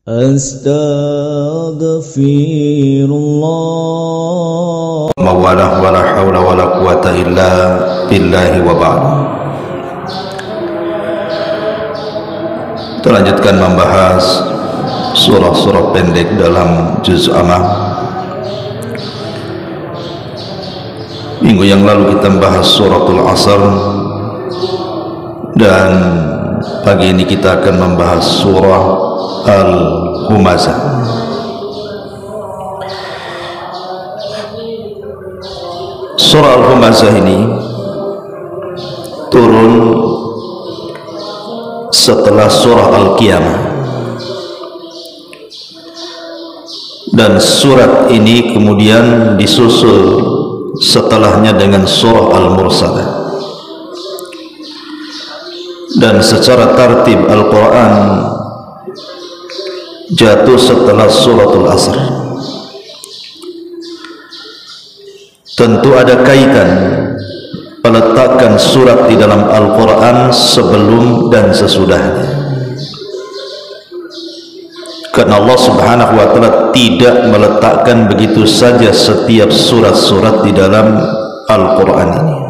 Astaghfirullah. Mawalah wala hawla wala quwata illa billahi wa ba'd. Kita lanjutkan membahas surah-surah pendek dalam juz Amma. Minggu yang lalu kita membahas suratul Asr, dan pagi ini kita akan membahas surah Al-Humazah. Surah Al-Humazah ini turun setelah surah Al-Qiyamah, dan surat ini kemudian disusul setelahnya dengan surah Al-Mursalah. Dan secara tartib Al-Quran jatuh setelah suratul Asr. Tentu ada kaitan peletakan surat di dalam Al-Quran sebelum dan sesudahnya, karena Allah Subhanahu wa ta'ala tidak meletakkan begitu saja setiap surat-surat di dalam Al-Quran ini.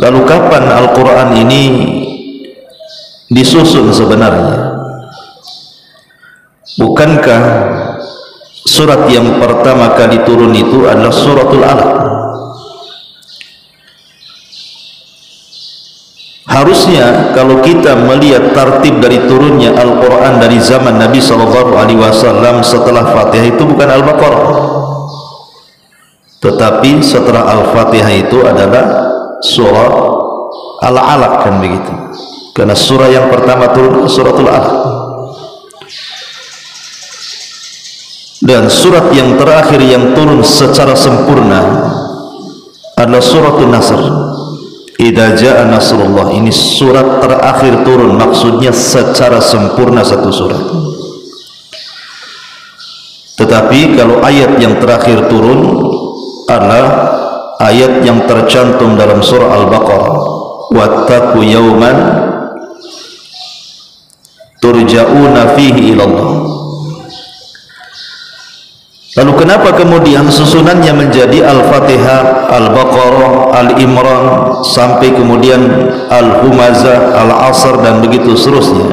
Lalu kapan Al-Quran ini disusun sebenarnya? Bukankah surat yang pertama kali turun itu adalah suratul Alaq? Harusnya kalau kita melihat tartib dari turunnya Al-Quran dari zaman Nabi SAW setelah Fatihah itu bukan Al-Baqarah, tetapi setelah Al-Fatihah itu adalah surah Al-Alaq, kan begitu? Karena surah yang pertama turun suratul Alaq, dan surat yang terakhir yang turun secara sempurna adalah suratul Nasr. Idza jaa nasrullah, ini surat terakhir turun, maksudnya secara sempurna satu surat. Tetapi kalau ayat yang terakhir turun adalah ayat yang tercantum dalam surah Al-Baqarah, wattaqu yawman turja'una fihi ilallah. Lalu kenapa kemudian susunannya menjadi Al-Fatihah, Al-Baqarah, Al-Imran, sampai kemudian Al-Humazah, Al-Asr, dan begitu seterusnya?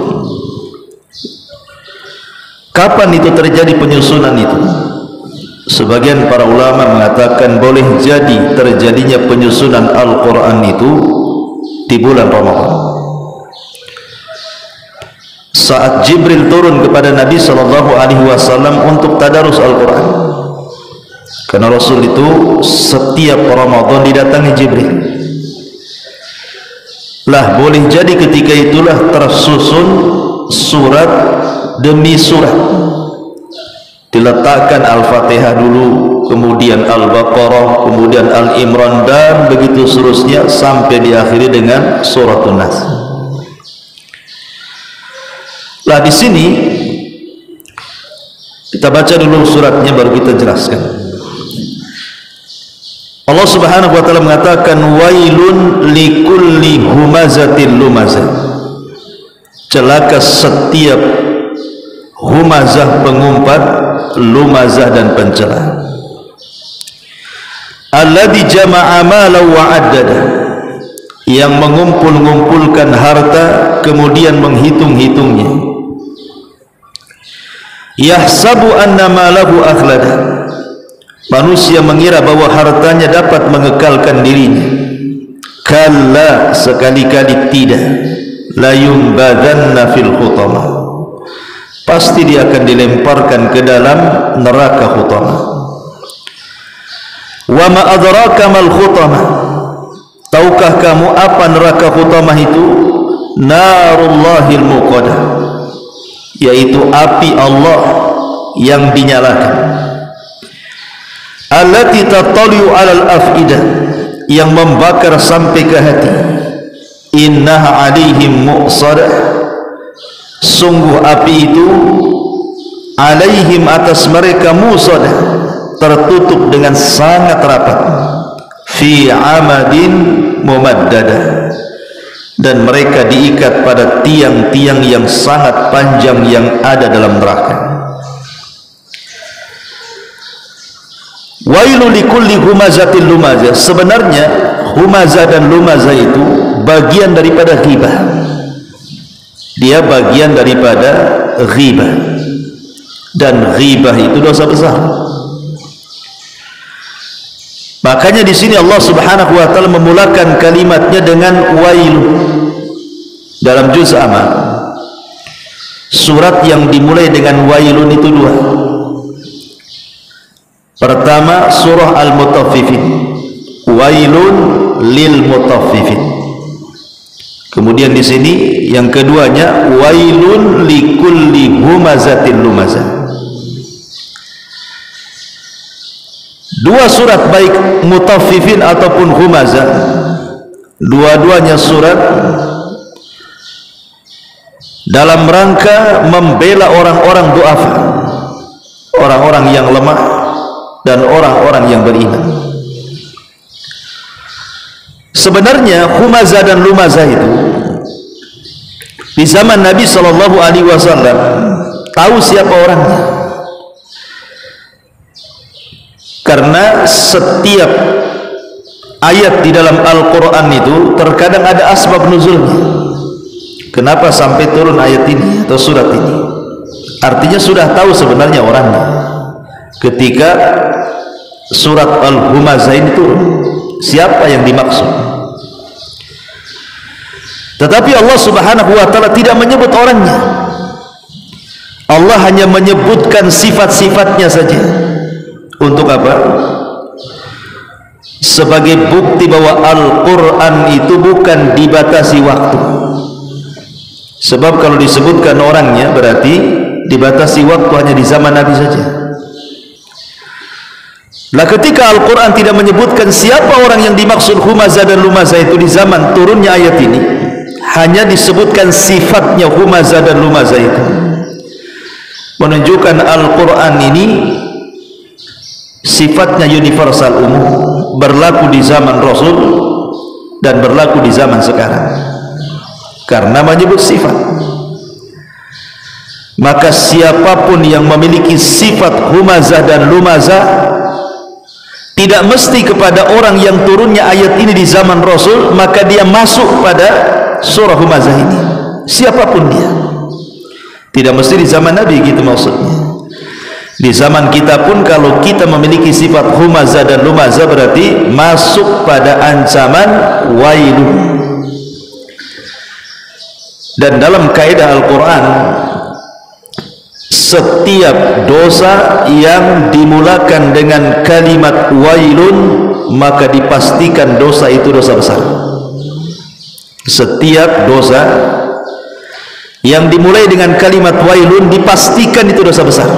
Kapan itu terjadi penyusunan itu? Sebagian para ulama mengatakan boleh jadi terjadinya penyusunan Al-Quran itu di bulan Ramadan, saat Jibril turun kepada Nabi SAW untuk tadarus Al-Quran. Karena Rasul itu setiap Ramadan didatangi Jibril. Lah boleh jadi ketika itulah tersusun surat demi surat. Diletakkan Al-Fatihah dulu, kemudian Al-Baqarah, kemudian Al-Imran, dan begitu seterusnya sampai diakhiri dengan suratul Nas. Lah di sini kita baca dulu suratnya baru kita jelaskan. Allah Subhanahu wa ta'ala mengatakan, wailun likulli humazatin lumazah. Celaka setiap humazah, pengumpat, lumazah, dan pencela. Alladzi jama'a malan wa 'addada, yang mengumpul-ngumpulkan harta kemudian menghitung-hitungnya. Yahsabu anna malahu akhlada, manusia mengira bahwa hartanya dapat mengekalkan dirinya. Kalla, sekali-kali tidak. La yumbadanna fil hutamah, pasti dia akan dilemparkan ke dalam neraka hutamah. Wa ma adraka mal hutamah, tahukah kamu apa neraka hutamah itu? Narullahil muqadah, yaitu api Allah yang dinyalakan. Allati tattali'u 'alal afidah, yang membakar sampai ke hati. Innaha 'alaihim mu'sadah, sungguh api itu 'alaihim, atas mereka, mu'sadah, tertutup dengan sangat rapat. Fi 'amadin mumaddadah, dan mereka diikat pada tiang-tiang yang sangat panjang yang ada dalam neraka. Wailul likulli humazatil lumazah. Sebenarnya humazah dan lumazah itu bagian daripada ghibah. Dia bagian daripada ghibah, dan ghibah itu dosa besar. Makanya di sini Allah Subhanahu wa taala memulakan kalimatnya dengan wail. Dalam juz Amal, surat yang dimulai dengan wailun itu dua. Pertama surah Al-Mutaffifin, wailun lil mutaffifin. Kemudian di sini yang keduanya wailun likulli humazatil lumazah. Dua surat baik Mutaffifin ataupun Humazah, dua-duanya surat dalam rangka membela orang-orang du'afa, orang-orang yang lemah dan orang-orang yang beriman. Sebenarnya Humazah dan Lumazah itu di zaman Nabi SAW tahu siapa orangnya, karena setiap ayat di dalam Al-Quran itu terkadang ada asbab nuzulnya. Kenapa sampai turun ayat ini atau surat ini? Artinya sudah tahu sebenarnya orangnya ketika surat Al-Humazah ini turun, siapa yang dimaksud. Tetapi Allah Subhanahu wa taala tidak menyebut orangnya. Allah hanya menyebutkan sifat-sifatnya saja. Untuk apa? Sebagai bukti bahwa Al-Quran itu bukan dibatasi waktu. Sebab kalau disebutkan orangnya berarti dibatasi waktu hanya di zaman Nabi saja. Nah, ketika Al-Quran tidak menyebutkan siapa orang yang dimaksud Humazah dan Lumazah itu di zaman turunnya ayat ini, hanya disebutkan sifatnya Humazah dan Lumazah itu, menunjukkan Al-Quran ini sifatnya universal, umum, berlaku di zaman Rasul dan berlaku di zaman sekarang. Karena menyebut sifat, maka siapapun yang memiliki sifat Humazah dan Lumazah tidak mesti kepada orang yang turunnya ayat ini di zaman Rasul maka dia masuk pada surah Humazah ini. Siapapun dia, tidak mesti di zaman Nabi, gitu maksudnya. Di zaman kita pun kalau kita memiliki sifat Humazah dan Lumazah berarti masuk pada ancaman wailun. Dan dalam kaidah Al-Quran, setiap dosa yang dimulakan dengan kalimat wailun maka dipastikan dosa itu dosa besar. Setiap dosa yang dimulai dengan kalimat wailun dipastikan itu dosa besar.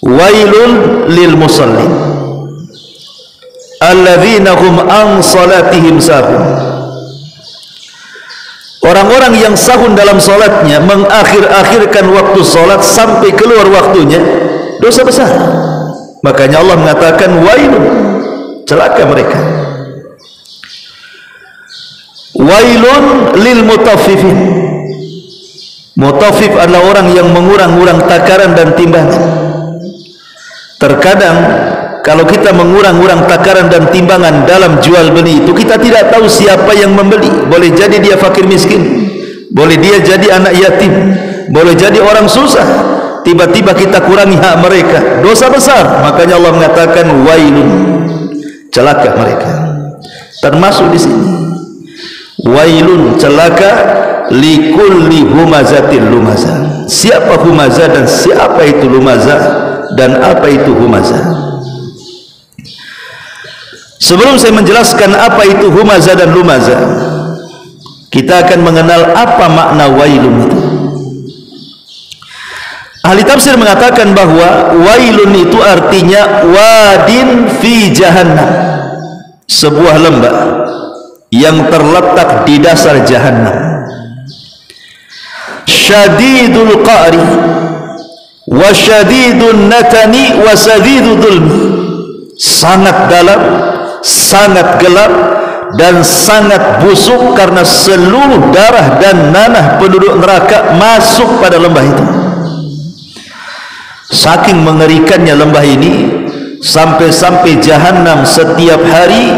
Wailun lil musallin alladzina hum an salatihim sahun. Orang-orang yang sahun dalam salatnya, mengakhir-akhirkan waktu salat sampai keluar waktunya, dosa besar. Makanya Allah mengatakan wailun, celaka mereka. Wailun lil mutaffifin. Mutaffif adalah orang yang mengurang-urang takaran dan timbangan. Terkadang kalau kita mengurang-urang takaran dan timbangan dalam jual beli itu, kita tidak tahu siapa yang membeli. Boleh jadi dia fakir miskin, boleh dia jadi anak yatim, boleh jadi orang susah. Tiba-tiba kita kurangi hak mereka, dosa besar. Makanya Allah mengatakan wailun, celaka mereka. Termasuk di sini wailun, celaka likulli humazatil lumazah. Siapa humazah dan siapa itu lumazah, dan apa itu Humazah? Sebelum saya menjelaskan apa itu Humazah dan Lumazah, kita akan mengenal apa makna wailun itu. Ahli tafsir mengatakan bahwa wailun itu artinya wadin fi jahannam, sebuah lembah yang terletak di dasar jahannam. Syadidul qa'ri wa syadidun natani wa sadidul dhulmi, sangat dalam, sangat gelap, dan sangat busuk karena seluruh darah dan nanah penduduk neraka masuk pada lembah itu. Saking mengerikannya lembah ini, sampai-sampai Jahannam setiap hari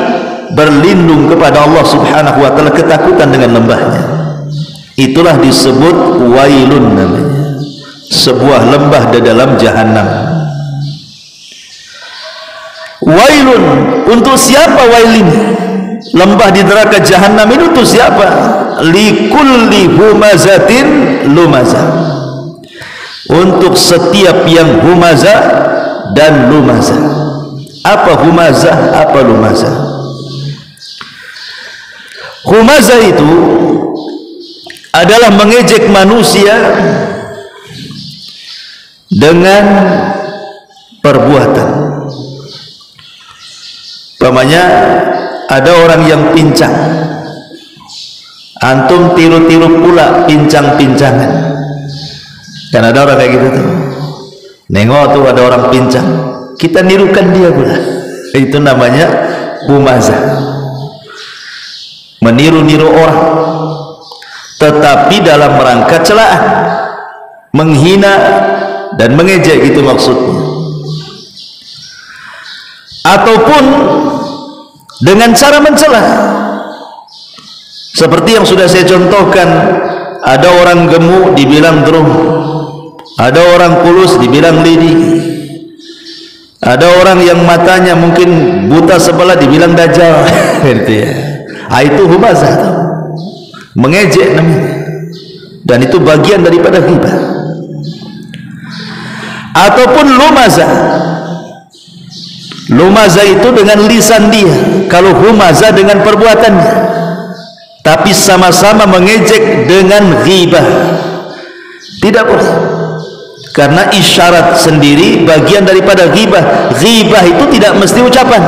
berlindung kepada Allah Subhanahu wa taala ketakutan dengan lembahnya. Itulah disebut wailun namanya, sebuah lembah di dalam Jahannam. Wailun, untuk siapa wail ini? Lembah di neraka Jahannam itu untuk siapa? Likulli humazatin lumazah, untuk setiap yang humazah dan lumazah. Apa humazah, apa lumazah? Humazah itu adalah mengejek manusia dengan perbuatan. Umpamanya ada orang yang pincang, antum tiru-tiru pula pincang-pincangan. Dan ada orang kayak gitu tuh, nengok tuh ada orang pincang, kita nirukan dia pula. Itu namanya humazah, meniru-niru orang, tetapi dalam rangka celaan, menghina dan mengejek, itu maksudnya. Ataupun dengan cara mencela, seperti yang sudah saya contohkan. Ada orang gemuk dibilang drum, ada orang kulus dibilang lidi, ada orang yang matanya mungkin buta sebelah dibilang dajjal. Gitu ya. Itu humazah, mengejek namanya, dan itu bagian daripada ghibah. Ataupun lumazah, lumazah itu dengan lisan dia, kalau humazah dengan perbuatannya, tapi sama-sama mengejek dengan ghibah. Tidak boleh, karena isyarat sendiri bagian daripada ghibah. Ghibah itu tidak mesti ucapan.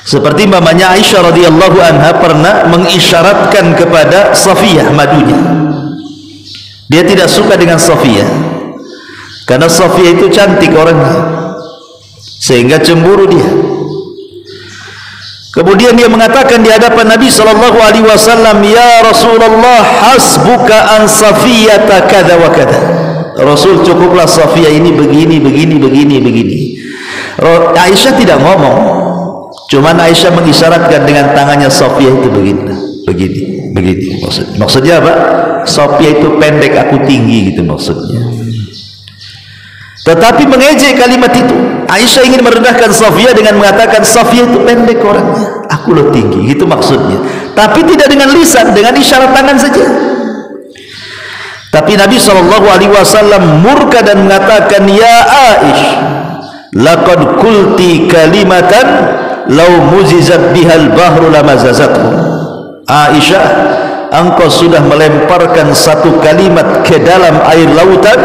Seperti mamanya Aisyah radhiyallahu anha pernah mengisyaratkan kepada Safiyah madunya. Dia tidak suka dengan Safiyah karena Safiyah itu cantik orangnya, sehingga cemburu dia. Kemudian dia mengatakan di hadapan Nabi sallallahu alaihi wasallam, "Ya Rasulullah, hasbuka an Safiyata kada wa kada." Rasul, cukuplah Safiyah ini begini. Aisyah tidak ngomong, cuman Aisyah mengisyaratkan dengan tangannya, Safiyah itu begini. Maksudnya apa? Safiyah itu pendek, aku tinggi, gitu maksudnya. Tetapi mengejek kalimat itu. Aisyah ingin merendahkan Safiyah dengan mengatakan, Safiyah itu pendek orangnya, aku lo tinggi, itu maksudnya. Tapi tidak dengan lisan, dengan isyarat tangan saja. Tapi Nabi SAW murka dan mengatakan, Ya Aish, laqad kulti kalimatan law muzizat bihal bahru lamazazathu. Aisyah, engkau sudah melemparkan satu kalimat ke dalam air lautan,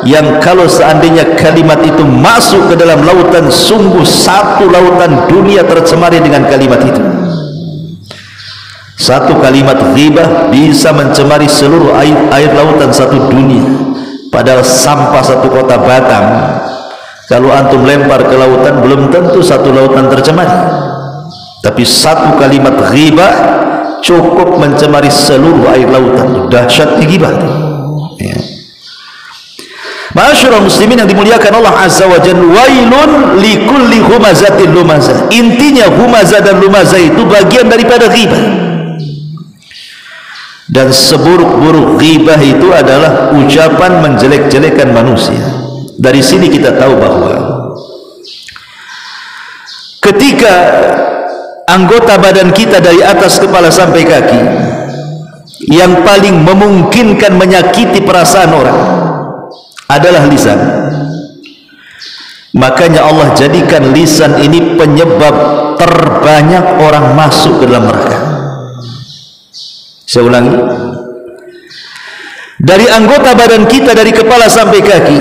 yang kalau seandainya kalimat itu masuk ke dalam lautan, sungguh satu lautan dunia tercemari dengan kalimat itu. Satu kalimat ghibah bisa mencemari seluruh air lautan satu dunia. Padahal sampah satu kota Batam, kalau antum lempar ke lautan, belum tentu satu lautan tercemari. Tapi satu kalimat ghibah cukup mencemari seluruh air lautan. Dahsyatnya ghibah itu. Ya. Ma'asyiral muslimin yang dimuliakan Allah Azza wa Jalla, wailun likulli humazatin lumazah. Intinya humazah dan lumazah itu bagian daripada ghibah. Dan seburuk-buruk ghibah itu adalah ucapan menjelek-jelekan manusia. Dari sini kita tahu bahwa ketika anggota badan kita dari atas kepala sampai kaki yang paling memungkinkan menyakiti perasaan orang adalah lisan. Makanya Allah jadikan lisan ini penyebab terbanyak orang masuk ke dalam neraka. Saya ulangi, dari anggota badan kita dari kepala sampai kaki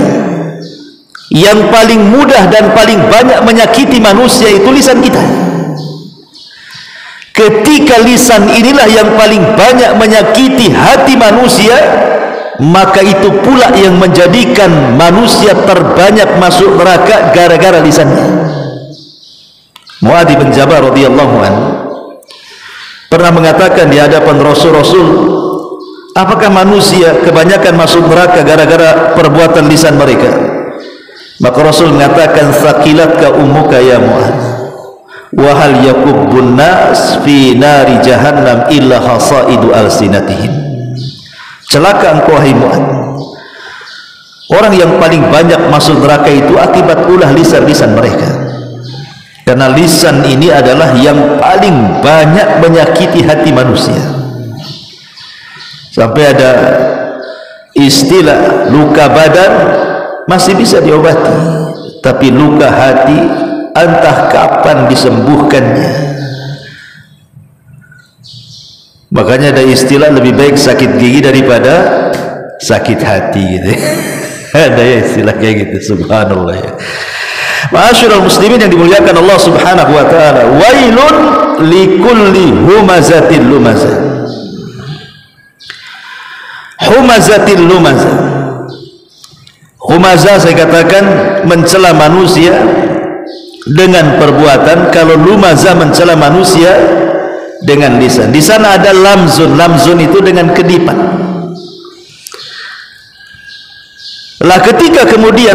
yang paling mudah dan paling banyak menyakiti manusia itu lisan kita. Ketika lisan inilah yang paling banyak menyakiti hati manusia, maka itu pula yang menjadikan manusia terbanyak masuk neraka gara-gara lisannya. Muadz bin Jabal radhiyallahu anhu pernah mengatakan di hadapan Rasul, apakah manusia kebanyakan masuk neraka gara-gara perbuatan lisan mereka? Maka Rasul mengatakan, sakilatka ummuka ya Mu'adz, wa hal yakubbun nas fi nari jahannam illa hasaidu alsinatihim. Celaka engkau hai Mu'adz, orang yang paling banyak masuk neraka itu akibat ulah lisan-lisan mereka, karena lisan ini adalah yang paling banyak menyakiti hati manusia. Sampai ada istilah luka badan masih bisa diobati, tapi luka hati entah kapan disembuhkannya. Makanya ada istilah lebih baik sakit gigi daripada sakit hati gitu. Ada ya istilah kayak gitu, subhanallah ya. Ma'asyiral muslimin yang dimuliakan Allah Subhanahu wa taala, wailun likulli humazatil lumazah. Humazatil lumazah. Humazah saya katakan mencela manusia dengan perbuatan, kalau lumazah mencela manusia dengan lisan. Di sana ada lamzun, lamzun itu dengan kedipan. Lah ketika kemudian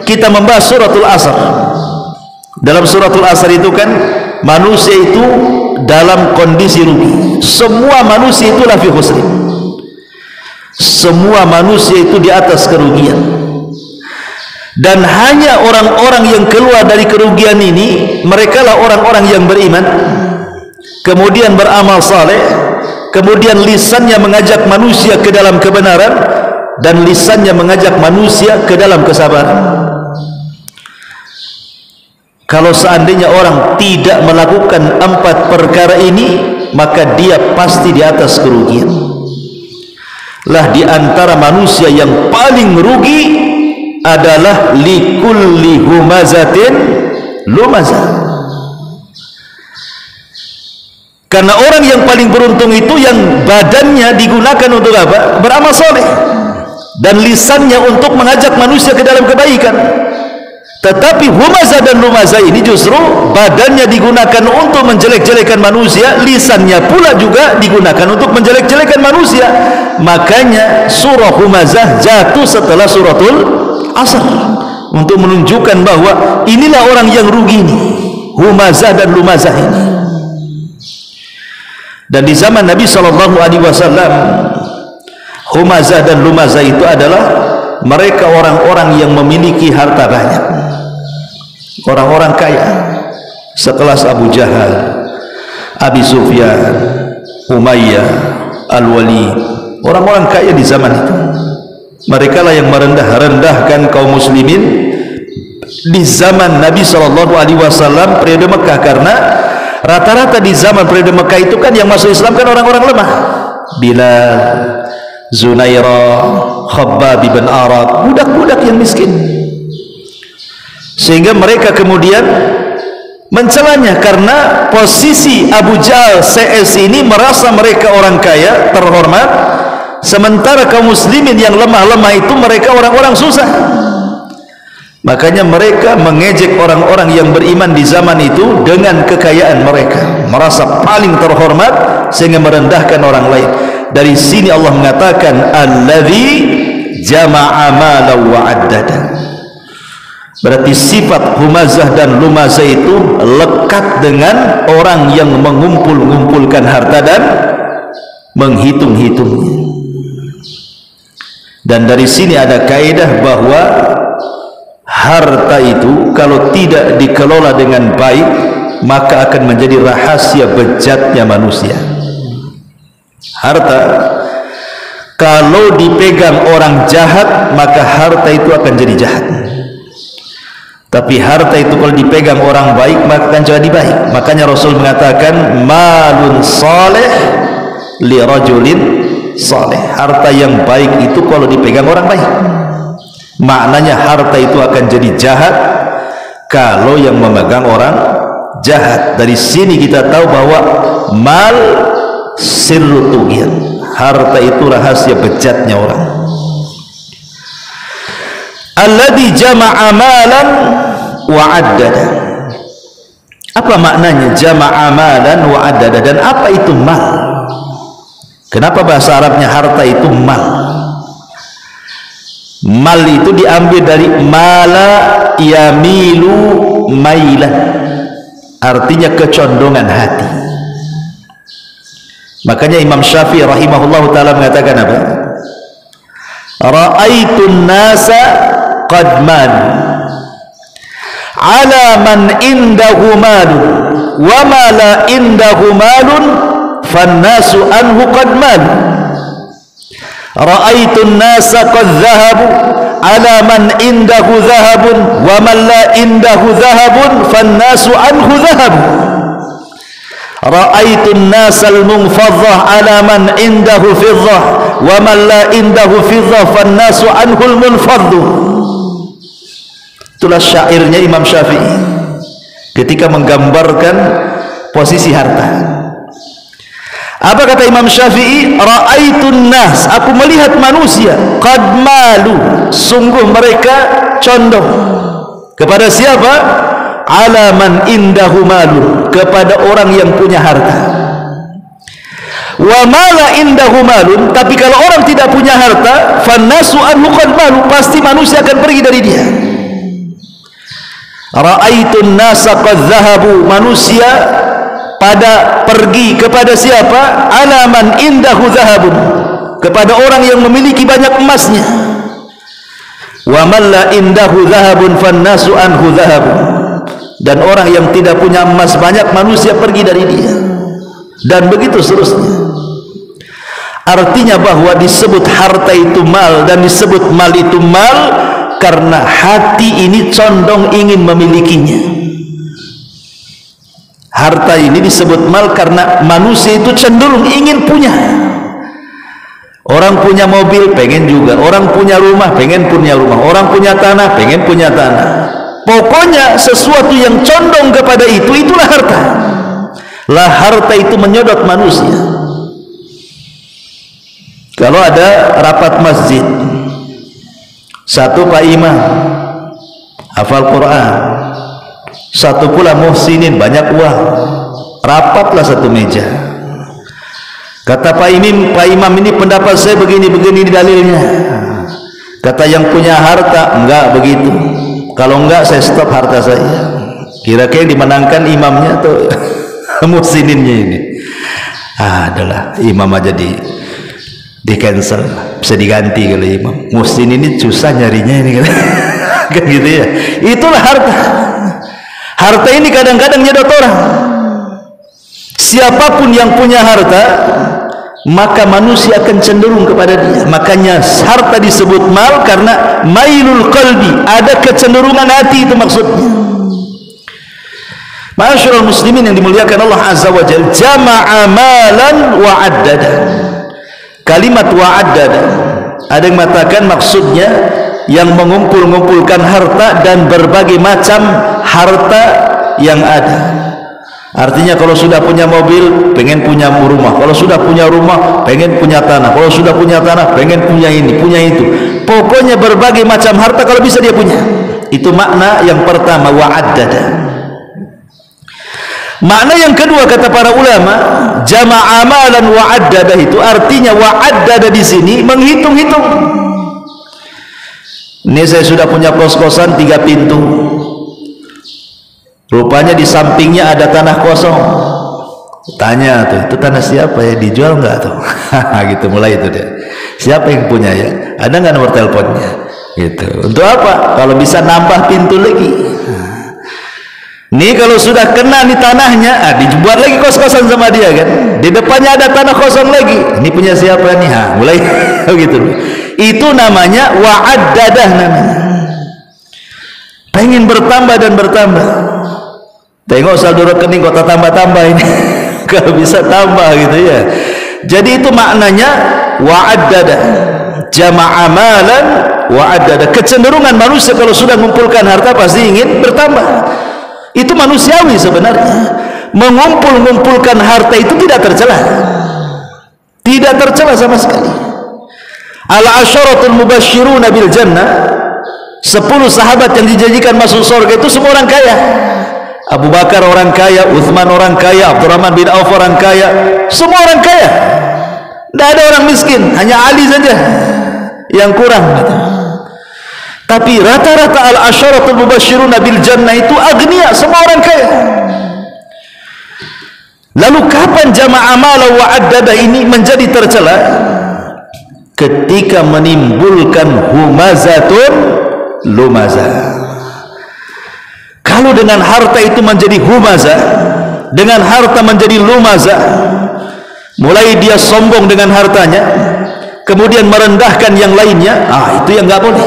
kita membahas suratul Asr, dalam suratul Asr itu kan manusia itu dalam kondisi rugi. Semua manusia itu lafi khusrin, semua manusia itu di atas kerugian, dan hanya orang-orang yang keluar dari kerugian ini, mereka lah orang-orang yang beriman, kemudian beramal saleh, kemudian lisannya mengajak manusia ke dalam kebenaran, dan lisannya mengajak manusia ke dalam kesabaran. Kalau seandainya orang tidak melakukan 4 perkara ini, maka dia pasti di atas kerugian. Lah di antara manusia yang paling rugi adalah likulli humazatin lumazah. Karena orang yang paling beruntung itu yang badannya digunakan untuk apa? Beramal soleh, dan lisannya untuk mengajak manusia ke dalam kebaikan. Tetapi humazah dan lumazah ini justru badannya digunakan untuk menjelek-jelekan manusia, lisannya pula juga digunakan untuk menjelek-jelekan manusia. Makanya surah humazah jatuh setelah suratul Asr, untuk menunjukkan bahwa inilah orang yang rugi ini, humazah dan lumazah ini. Dan di zaman Nabi SAW, humazah dan lumazah itu adalah mereka orang-orang yang memiliki harta banyak, orang-orang kaya sekelas Abu Jahal, Abi Sufyan, Umayyah, Al-Walid, orang-orang kaya di zaman itu. Mereka lah yang merendah-rendahkan kaum muslimin di zaman Nabi SAW periode Mekah, karena rata-rata di zaman periode Mekah itu kan yang masuk Islam kan orang-orang lemah, Bilal, Zunairah, Khabbab bin Arad, budak-budak yang miskin. Sehingga mereka kemudian mencelanya, karena posisi Abu Jahal CS ini merasa mereka orang kaya, terhormat, sementara kaum muslimin yang lemah-lemah itu mereka orang-orang susah. Makanya mereka mengejek orang-orang yang beriman di zaman itu dengan kekayaan mereka, merasa paling terhormat sehingga merendahkan orang lain. Dari sini Allah mengatakan alladzi jama'a malan wa addada. Berarti sifat humazah dan lumazah itu lekat dengan orang yang mengumpul-ngumpulkan harta dan menghitung-hitungnya. Dan dari sini ada kaidah bahwa harta itu kalau tidak dikelola dengan baik, maka akan menjadi rahasia bejatnya manusia. Harta kalau dipegang orang jahat, maka harta itu akan jadi jahat. Tapi harta itu kalau dipegang orang baik, maka akan jadi baik. Makanya Rasul mengatakan malun saleh li rajulin saleh. Harta yang baik itu kalau dipegang orang baik. Maknanya harta itu akan jadi jahat kalau yang memegang orang jahat. Dari sini kita tahu bahwa mal sirru tughyan, harta itu rahasia bejatnya orang. Alladzi jama'a malan wa addada. Apa maknanya jama'a malan wa addada, dan apa itu mal? Kenapa bahasa Arabnya harta itu mal? Mal itu diambil dari mala yamilu mailan, artinya kecondongan hati. Makanya Imam Syafi'i rahimahullah ta'ala mengatakan apa? Ra'aitun nasa qad man ala man indahu malun wa ma la indahu malun fannasu anhu qad mal. Ra'aitun nasa qad dhahabu ala man indahu dhahabun wa man la indahu dhahabun fannasu anhu dhahab. Ra'aitun nasa al-munfaddah ala man indahu fiddah wa man la indahu fiddah fannasu anhu al-munfaddu. Itulah syairnya Imam Syafi'i ketika menggambarkan posisi harta. Apa kata Imam Syafi'i? Ra'aitun nas, aku melihat manusia qad malu, sungguh mereka condong kepada siapa? Ala man indahu malu, kepada orang yang punya harta. Wa mala indahu malun, tapi kalau orang tidak punya harta, fannasu anhu qad malu, pasti manusia akan pergi dari dia. Ra'aitun nasa qad dhahabu, manusia pada pergi kepada siapa? Ala man indahu dhahabun, kepada orang yang memiliki banyak emasnya. Wa man la indahu dhahabun fannasu anhu dhahabun, dan orang yang tidak punya emas banyak, manusia pergi dari dia, dan begitu seterusnya. Artinya bahwa disebut harta itu mal dan disebut mal itu mal karena hati ini condong ingin memilikinya. Harta ini disebut mal karena manusia itu cenderung ingin punya. Orang punya mobil pengen juga, orang punya rumah pengen punya rumah, orang punya tanah pengen punya tanah. Pokoknya sesuatu yang condong kepada itu, itulah harta. Lah harta itu menyodot manusia. Kalau ada rapat masjid, satu Pak Imam hafal Quran, satu pula muhsinin banyak uang, rapatlah satu meja. Kata Pak Imam ini pendapat saya begini-begini dalilnya. Kata yang punya harta, enggak begitu. Kalau enggak saya stop harta saya. Kira-kira dimenangkan imamnya atau muhsininnya ini? Adalah imam aja di cancel, bisa diganti kalau imam. Muhsin ini susah nyarinya ini kan gitu ya. Itulah harta. Harta ini kadang-kadang nyedot orang. Siapapun yang punya harta, maka manusia akan cenderung kepada dia. Makanya harta disebut mal karena mailul qalbi, ada kecenderungan hati, itu maksudnya. Ma'asyiral muslimin yang dimuliakan Allah azza wa jalla, jama'a malan wa addada. Kalimat wa addada, ada yang mengatakan maksudnya yang mengumpul-ngumpulkan harta dan berbagai macam harta yang ada. Artinya kalau sudah punya mobil pengen punya rumah, kalau sudah punya rumah pengen punya tanah, kalau sudah punya tanah pengen punya ini, punya itu. Pokoknya berbagai macam harta kalau bisa dia punya. Itu makna yang pertama, wa'addada. Makna yang kedua kata para ulama, jama'a amalan wa'addada, itu artinya wa'addada di sini menghitung-hitung. Ini saya sudah punya kos-kosan 3 pintu. Rupanya di sampingnya ada tanah kosong. Tanya tuh, itu tanah siapa ya, dijual enggak tuh? Gitu, mulai itu dia. Siapa yang punya ya? Ada enggak nomor teleponnya? Gitu. Untuk apa? Kalau bisa nambah pintu lagi. Nih kalau sudah kena nih tanahnya, dibuat lagi kos-kosan sama dia kan. Di depannya ada tanah kosong lagi. Ini punya siapa nih? Mulai gitu. Itu namanya wa'addadah namanya. Pengen bertambah dan bertambah. Tengok saldo rekening kok tambah-tambah ini. Kalau bisa tambah gitu ya. Jadi itu maknanya wa'addada. Jama'a malan wa'addada. Kecenderungan manusia kalau sudah mengumpulkan harta pasti ingin bertambah. Itu manusiawi sebenarnya. Mengumpul-ngumpulkan harta itu tidak tercela. Tidak tercela sama sekali. Al-asyaratul mubasyiruna bil jannah, 10 sahabat yang dijanjikan masuk surga itu semua orang kaya. Abu Bakar orang kaya, Uthman orang kaya, Abdurrahman bin Auf orang kaya, semua orang kaya. Tidak ada orang miskin, hanya Ali saja yang kurang. Tapi rata-rata al-asyaratul mubashshiruna bil jannah itu agniya, semua orang kaya. Lalu kapan jama'a mala wa addada ini menjadi tercela? Ketika menimbulkan humazatun lumazah. Kalau dengan harta itu menjadi humazah, dengan harta menjadi lumazah, mulai dia sombong dengan hartanya, kemudian merendahkan yang lainnya, itu yang nggak boleh.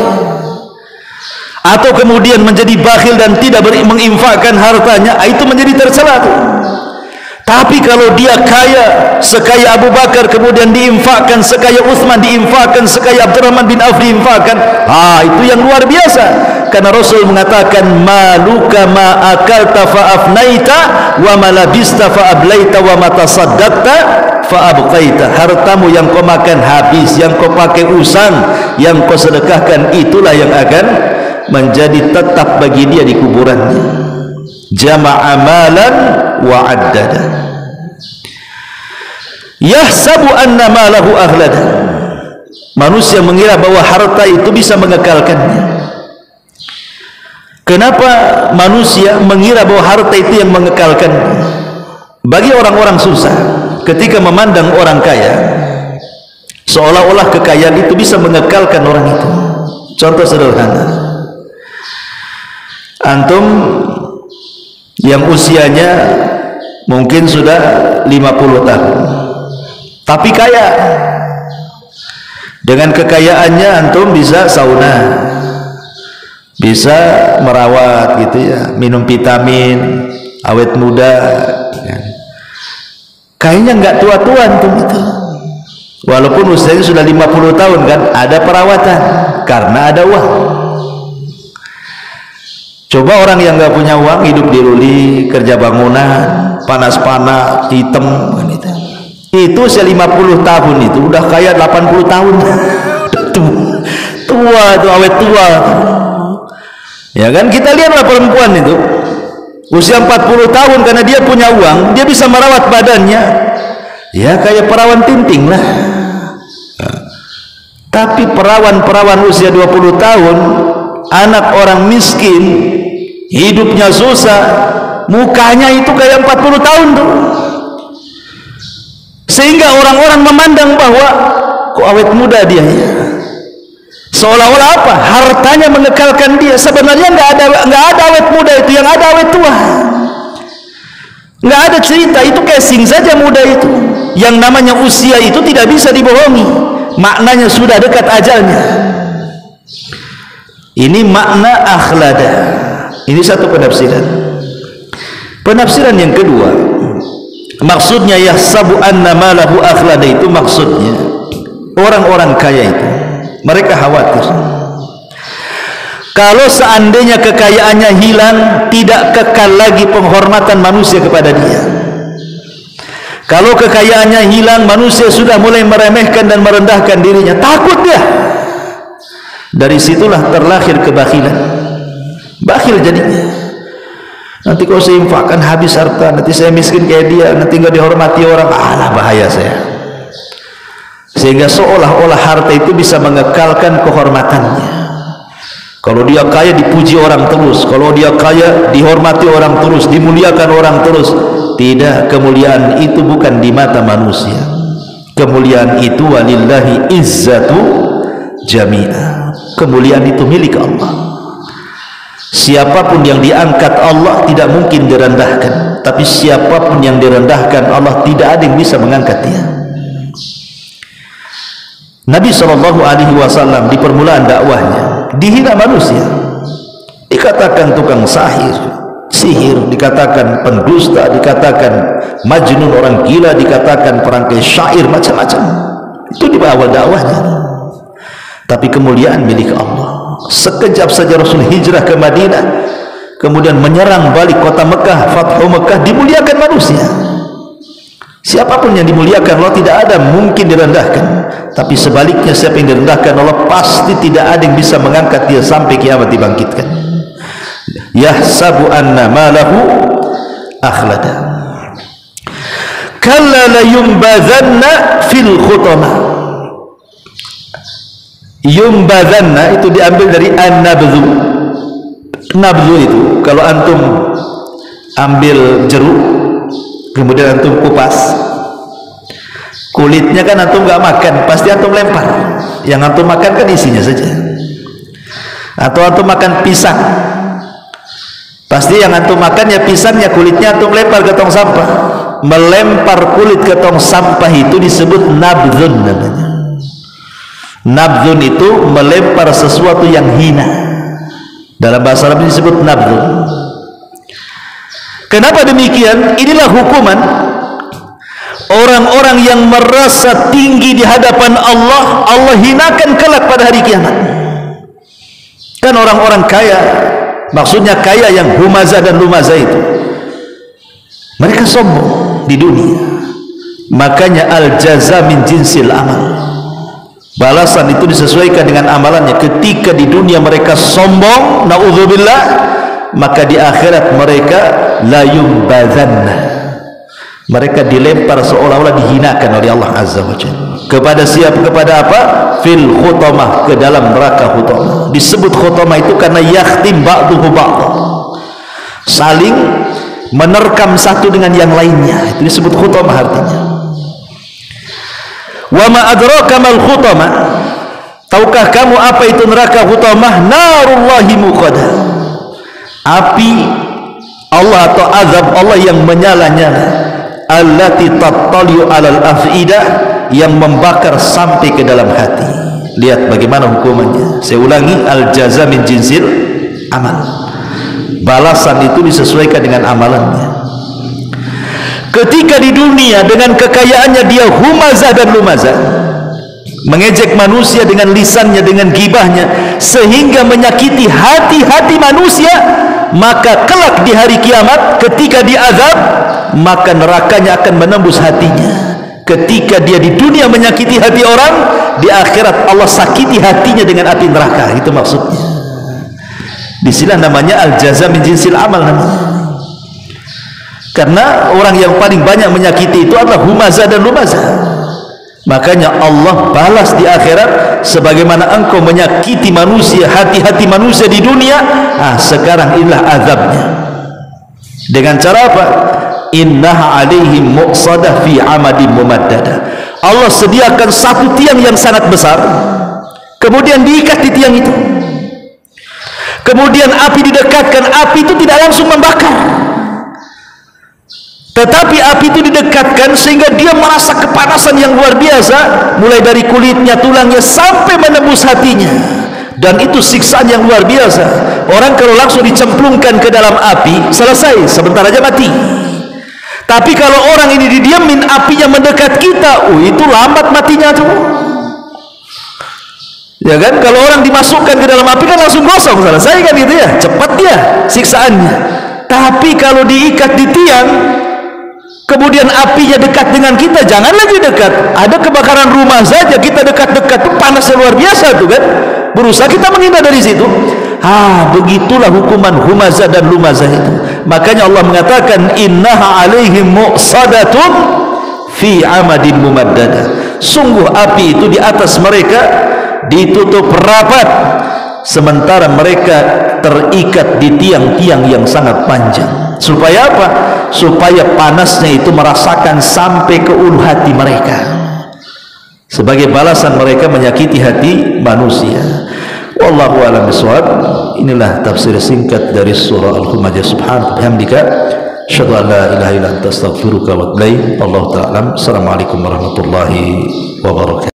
Atau kemudian menjadi bakhil dan tidak menginfakkan hartanya, itu menjadi tercela. Tapi kalau dia kaya sekaya Abu Bakar, kemudian diinfakkan sekaya Uthman, diinfakkan sekaya Abdurrahman bin Auf, diinfakkan, itu yang luar biasa. Karena Rasul mengatakan, maluka ma akalta fa afnaita wa ma labista fa ablaita wa ma tasaddaqta fa abqaita. Hartamu yang kau makan habis, yang kau pakai usang, yang kau sedekahkan, itulah yang akan menjadi tetap bagi dia di kuburannya. Jama'a malan wa addada. Yahsabu anna malahu aghlada. Manusia mengira bahwa harta itu bisa mengekalkannya. Kenapa manusia mengira bahwa harta itu yang mengekalkannya? Bagi orang-orang susah, ketika memandang orang kaya, seolah-olah kekayaan itu bisa mengekalkan orang itu. Contoh sederhana, antum yang usianya mungkin sudah 50 tahun, tapi kaya. Dengan kekayaannya antum bisa sauna, bisa merawat gitu ya, minum vitamin, awet muda ya. Kayaknya nggak tua-tua antum itu, walaupun usianya sudah 50 tahun kan, ada perawatan karena ada uang. Coba orang yang nggak punya uang, hidup di ruli, kerja bangunan, panas-panas, hitam gitu. Itu usia 50 tahun itu udah kaya 80 tahun. Tua itu, awet tua. Ya kan, kita lihatlah perempuan itu usia 40 tahun, karena dia punya uang, dia bisa merawat badannya. Ya kayak perawan tinting lah. Tapi perawan-perawan usia 20 tahun, anak orang miskin, hidupnya susah, mukanya itu kayak 40 tahun tuh. Sehingga orang-orang memandang bahwa kok awet muda dia ya. Seolah-olah apa? Hartanya mengekalkan dia. Sebenarnya nggak ada awet muda itu, yang ada awet tua. Nggak ada cerita, itu casing saja muda itu. Yang namanya usia itu tidak bisa dibohongi. Maknanya sudah dekat ajalnya. Ini makna akhlada. Ini satu penafsiran. Penafsiran yang kedua, maksudnya yahsabu anna malahu akhlada, itu maksudnya orang-orang kaya itu mereka khawatir kalau seandainya kekayaannya hilang, tidak kekal lagi penghormatan manusia kepada dia. Kalau kekayaannya hilang, manusia sudah mulai meremehkan dan merendahkan dirinya, takut dia. Dari situlah terlahir kebakhilan. Bakhil jadinya. Nanti kalau saya infakkan habis harta, nanti saya miskin kayak dia, nanti nggak dihormati orang, alah bahaya saya. Sehingga seolah-olah harta itu bisa mengekalkan kehormatannya. Kalau dia kaya dipuji orang terus, kalau dia kaya dihormati orang terus, dimuliakan orang terus. Tidak, kemuliaan itu bukan di mata manusia. Kemuliaan itu walillahi izzatu jami'a. Kemuliaan itu milik Allah. Siapapun yang diangkat Allah tidak mungkin direndahkan, tapi siapapun yang direndahkan Allah tidak ada yang bisa mengangkat dia. Nabi SAW di permulaan dakwahnya dihina manusia, dikatakan tukang sihir, dikatakan pendusta, dikatakan majnun, orang gila, dikatakan perangkai syair, macam-macam. Itu di awal dakwahnya. Tapi kemuliaan milik Allah. Sekejap saja Rasul hijrah ke Madinah, kemudian menyerang balik kota Mekah, Fathu Mekah, dimuliakan manusia. Siapapun yang dimuliakan Allah tidak ada mungkin direndahkan. Tapi sebaliknya, siapa yang direndahkan Allah pasti tidak ada yang bisa mengangkat dia sampai kiamat dibangkitkan. Yahsabu anna malahu akhlada. Kalla la yumbadhanna fil khutama. Yumbadhanna itu diambil dari an-nabdhu. Nabdhu itu kalau antum ambil jeruk kemudian antum kupas, kulitnya kan antum nggak makan, pasti antum lempar. Yang antum makan kan isinya saja. Atau antum makan pisang, pasti yang antum makan ya pisangnya, kulitnya antum lempar ke tong sampah. Melempar kulit ke tong sampah itu disebut nabdhun namanya. Nabdhun itu melempar sesuatu yang hina. Dalam bahasa Arab disebut nabdhun. Kenapa demikian? Inilah hukuman orang-orang yang merasa tinggi di hadapan Allah. Allah hinakan kelak pada hari kiamat. Kan orang-orang kaya, maksudnya kaya yang humazah dan lumazah itu, mereka sombong di dunia. Makanya al-jaza min jinsil amal. Balasan itu disesuaikan dengan amalannya. Ketika di dunia mereka sombong, naudzubillah, maka di akhirat mereka la yumbadhanna. Mereka dilempar seolah-olah dihinakan oleh Allah Azza wa Jalla. Kepada siapa? Kepada apa? Fil khutamah, ke dalam neraka khutamah. Disebut khutamah itu karena yakhtim ba'duhu ba'dha, saling menerkam satu dengan yang lainnya. Itu disebut khutamah artinya. Wa ma adraka mal khutamah. Tahukah kamu apa itu neraka khutamah? Narullahi muqadah. Api Allah atau azab Allah yang menyala-nyala. Allati tattali'u 'alal af'idah, yang membakar sampai ke dalam hati. Lihat bagaimana hukumannya. Saya ulangi, al-jaza min jinsil amal. Balasan itu disesuaikan dengan amalannya. Ketika di dunia dengan kekayaannya dia humazah dan lumazah, mengejek manusia dengan lisannya, dengan gibahnya, sehingga menyakiti hati-hati manusia, maka kelak di hari kiamat ketika diazab, maka nerakanya akan menembus hatinya. Ketika dia di dunia menyakiti hati orang, di akhirat Allah sakiti hatinya dengan api neraka. Itu maksudnya. Disilah namanya al-jaza min jinsil amal namanya. Karena orang yang paling banyak menyakiti itu adalah humazah dan lumazah. Makanya Allah balas di akhirat sebagaimana engkau menyakiti manusia, hati-hati manusia di dunia. Sekarang inilah azabnya. Dengan cara apa? Innaha alaihim muqsadah fi amadin mumaddada. Allah sediakan satu tiang yang sangat besar, kemudian diikat di tiang itu. Kemudian api didekatkan. Api itu tidak langsung membakar, tetapi api itu didekatkan sehingga dia merasa kepanasan yang luar biasa, mulai dari kulitnya, tulangnya, sampai menembus hatinya. Dan itu siksaan yang luar biasa. Orang kalau langsung dicemplungkan ke dalam api, selesai, sebentar aja mati. Tapi kalau orang ini didiamin, apinya mendekat kita, itu lambat matinya tuh. Ya kan? Kalau orang dimasukkan ke dalam api kan langsung gosong, selesai kan gitu ya, cepat dia siksaannya. Tapi kalau diikat di tiang, kemudian apinya dekat dengan kita, jangan lagi dekat. Ada kebakaran rumah saja kita dekat-dekat tuh panasnya luar biasa tuh kan. Berusaha kita menghindar dari situ. Begitulah hukuman humazah dan lumazah itu. Makanya Allah mengatakan innaha alaihim muqsadatun fi amadin mumaddada. Sungguh api itu di atas mereka ditutup rapat, sementara mereka terikat di tiang-tiang yang sangat panjang. Supaya apa? Supaya panasnya itu merasakan sampai ke ulu hati mereka, sebagai balasan mereka menyakiti hati manusia. Wallahu a'lam bishawab. Inilah tafsir singkat dari surah Al-Humazah. Subhanaka bihamdika asyhadu an la ilaha illa anta astaghfiruka wa atubu ilaik. Wallahu ta'ala. Assalamualaikum warahmatullahi wabarakatuh.